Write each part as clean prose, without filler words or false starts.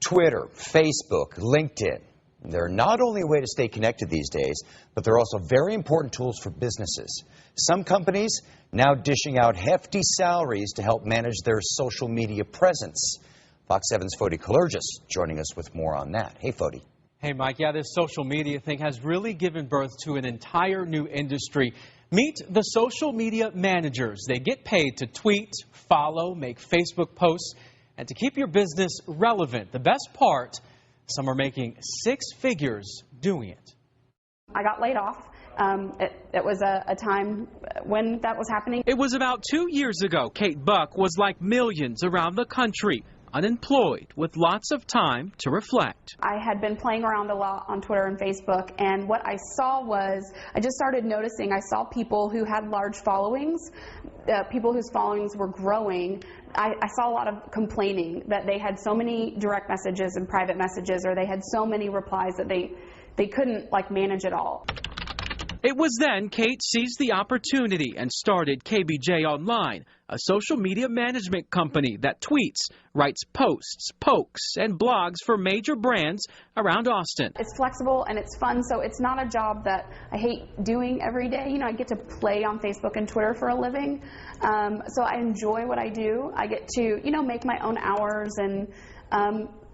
Twitter, Facebook, LinkedIn. They're not only a way to stay connected these days, but they're also very important tools for businesses. Some companies now dishing out hefty salaries to help manage their social media presence. Fox 7's Fody Kalergis joining us with more on that. Hey, Fody. Hey, Mike. Yeah, this social media thing has really given birth to an entire new industry. Meet the social media managers. They get paid to tweet, follow, make Facebook posts, and to keep your business relevant. The best part, some are making six figures doing it. I got laid off. It was a time when that was happening. It was about 2 years ago. Kate Buck was like millions around the country, unemployed with lots of time to reflect. I had been playing around a lot on Twitter and Facebook, and what I saw was, I just started noticing, I saw people who had large followings, people whose followings were growing. I saw a lot of complaining that they had so many direct messages and private messages, or they had so many replies that they couldn't manage it all. It was then Kate seized the opportunity and started KBJ Online, a social media management company that tweets, writes posts, pokes, and blogs for major brands around Austin. It's flexible and it's fun, so it's not a job that I hate doing every day. You know, I get to play on Facebook and Twitter for a living, so I enjoy what I do. I get to, make my own hours and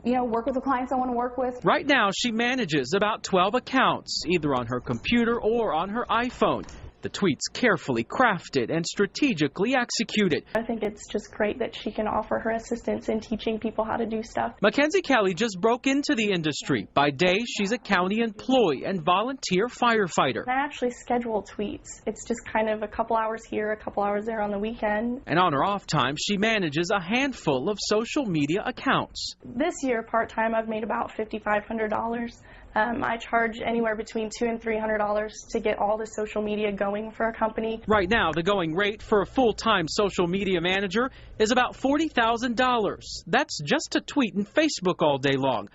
work with the clients I want to work with. Right now, she manages about 12 accounts, either on her computer or on her iPhone. The tweets carefully crafted and strategically executed. I think it's just great that she can offer her assistance in teaching people how to do stuff. Mackenzie Kelly just broke into the industry. By day, she's a county employee and volunteer firefighter. I actually schedule tweets. It's just kind of a couple hours here, a couple hours there on the weekend. And on her off time, she manages a handful of social media accounts. This year, part-time, I've made about $5,500. I charge anywhere between $200 and $300 to get all the social media going for a company. Right now, the going rate for a full-time social media manager is about $40,000. That's just to tweet and Facebook all day long.